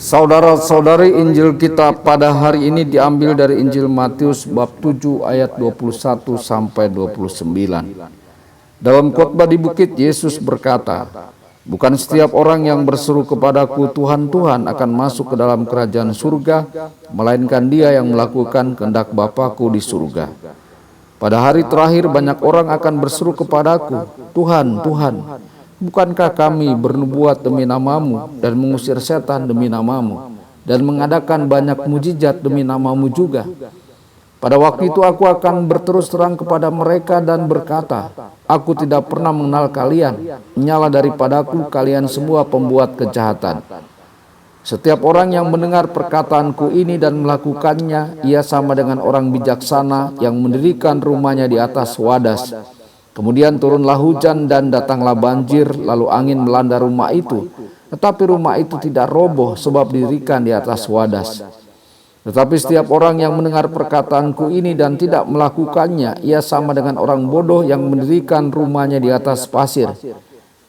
Saudara-saudari, Injil kita pada hari ini diambil dari Injil Matius bab 7 ayat 21 sampai 29. Dalam khotbah di bukit, Yesus berkata, "Bukan setiap orang yang berseru kepadaku, Tuhan, Tuhan, akan masuk ke dalam kerajaan surga, melainkan dia yang melakukan kehendak Bapa-Ku di surga. Pada hari terakhir banyak orang akan berseru kepadaku, Tuhan, Tuhan, bukankah kami bernubuat demi namamu dan mengusir setan demi namamu dan mengadakan banyak mujizat demi namamu juga? Pada waktu itu aku akan berterus terang kepada mereka dan berkata, aku tidak pernah mengenal kalian, nyala daripadaku kalian semua pembuat kejahatan. Setiap orang yang mendengar perkataanku ini dan melakukannya, ia sama dengan orang bijaksana yang mendirikan rumahnya di atas wadas. Kemudian turunlah hujan dan datanglah banjir, lalu angin melanda rumah itu. Tetapi rumah itu tidak roboh sebab didirikan di atas wadas. Tetapi setiap orang yang mendengar perkataanku ini dan tidak melakukannya, ia sama dengan orang bodoh yang mendirikan rumahnya di atas pasir.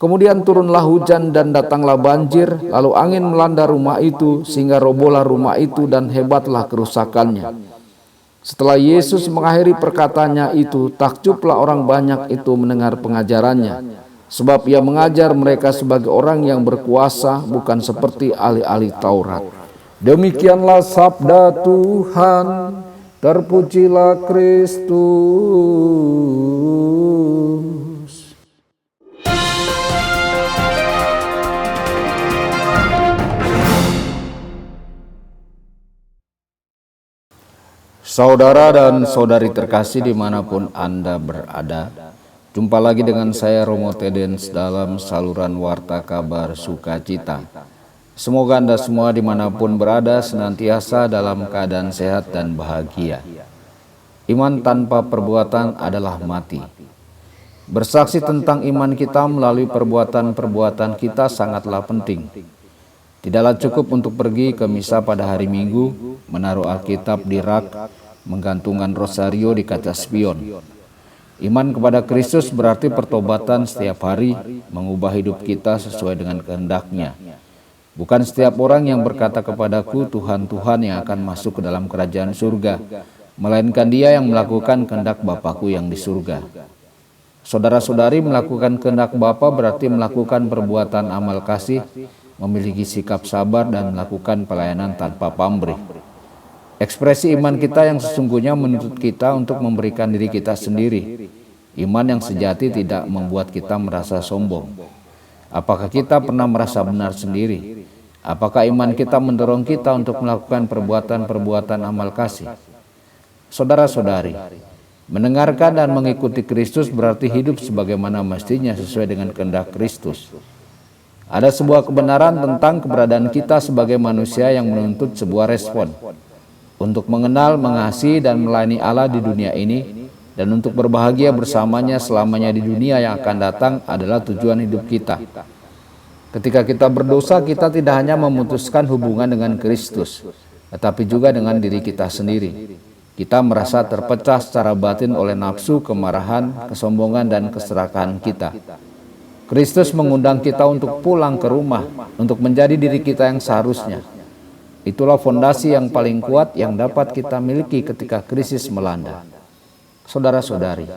Kemudian turunlah hujan dan datanglah banjir, lalu angin melanda rumah itu, sehingga robohlah rumah itu dan hebatlah kerusakannya." Setelah Yesus mengakhiri perkataannya itu, takjublah orang banyak itu mendengar pengajarannya. Sebab ia mengajar mereka sebagai orang yang berkuasa, bukan seperti ahli-ahli Taurat. Demikianlah sabda Tuhan, terpujilah Kristus. Saudara dan saudari terkasih dimanapun Anda berada, jumpa lagi dengan saya Romo Tedens dalam saluran Warta Kabar Sukacita. Semoga Anda semua dimanapun berada senantiasa dalam keadaan sehat dan bahagia. Iman tanpa perbuatan adalah mati. Bersaksi tentang iman kita melalui perbuatan-perbuatan kita sangatlah penting. Tidaklah cukup untuk pergi ke misa pada hari Minggu, menaruh Alkitab di rak, menggantungkan rosario di kaca spion. Iman kepada Kristus berarti pertobatan setiap hari, mengubah hidup kita sesuai dengan kehendak-Nya. Bukan setiap orang yang berkata kepadaku, Tuhan, Tuhan, yang akan masuk ke dalam kerajaan surga, melainkan dia yang melakukan kehendak Bapa-Ku yang di surga. Saudara-saudari, melakukan kehendak Bapa berarti melakukan perbuatan amal kasih, memiliki sikap sabar dan melakukan pelayanan tanpa pamrih. Ekspresi iman kita yang sesungguhnya menuntut kita untuk memberikan diri kita sendiri. Iman yang sejati tidak membuat kita merasa sombong. Apakah kita pernah merasa benar sendiri? Apakah iman kita mendorong kita untuk melakukan perbuatan-perbuatan amal kasih? Saudara-saudari, mendengarkan dan mengikuti Kristus berarti hidup sebagaimana mestinya sesuai dengan kehendak Kristus. Ada sebuah kebenaran tentang keberadaan kita sebagai manusia yang menuntut sebuah respon. Untuk mengenal, mengasihi, dan melayani Allah di dunia ini, dan untuk berbahagia bersamanya selamanya di dunia yang akan datang adalah tujuan hidup kita. Ketika kita berdosa, kita tidak hanya memutuskan hubungan dengan Kristus, tetapi juga dengan diri kita sendiri. Kita merasa terpecah secara batin oleh nafsu, kemarahan, kesombongan, dan keserakahan kita. Kristus mengundang kita untuk pulang ke rumah, untuk menjadi diri kita yang seharusnya. Itulah fondasi yang paling kuat yang dapat kita miliki ketika krisis melanda. Saudara-saudari,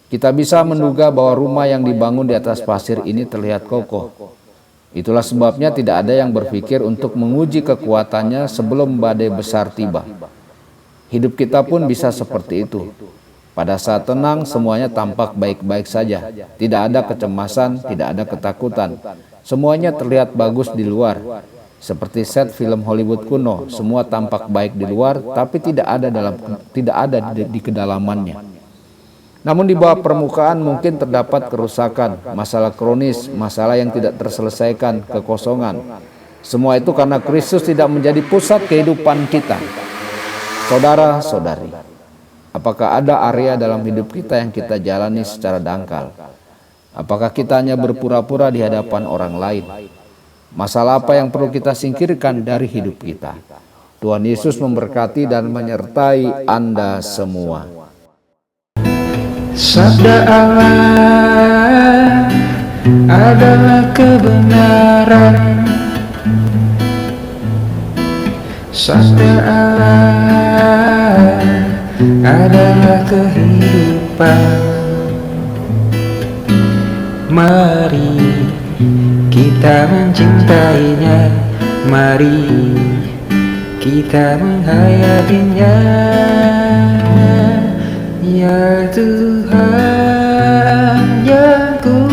kita bisa menduga bahwa rumah yang dibangun di atas pasir ini terlihat kokoh. Itulah sebabnya tidak ada yang berpikir untuk menguji kekuatannya sebelum badai besar tiba. Hidup kita pun bisa seperti itu. Pada saat tenang, semuanya tampak baik-baik saja. Tidak ada kecemasan, tidak ada ketakutan. Semuanya terlihat bagus di luar. Seperti set film Hollywood kuno, semua tampak baik di luar, tapi tidak ada di kedalamannya. Namun di bawah permukaan mungkin terdapat kerusakan, masalah kronis, masalah yang tidak terselesaikan, kekosongan. Semua itu karena Kristus tidak menjadi pusat kehidupan kita. Saudara-saudari, apakah ada area dalam hidup kita yang kita jalani secara dangkal? Apakah kita hanya berpura-pura di hadapan orang lain? Masalah apa yang perlu kita singkirkan dari hidup kita? Tuhan Yesus memberkati dan menyertai Anda semua. Sabda Allah adalah kebenaran. Sabda Allah adalah kehidupan. Mari kita mencintainya, mari kita menghayatinya. Ya Tuhan yang ku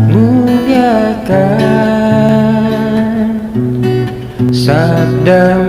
muliakan, sabda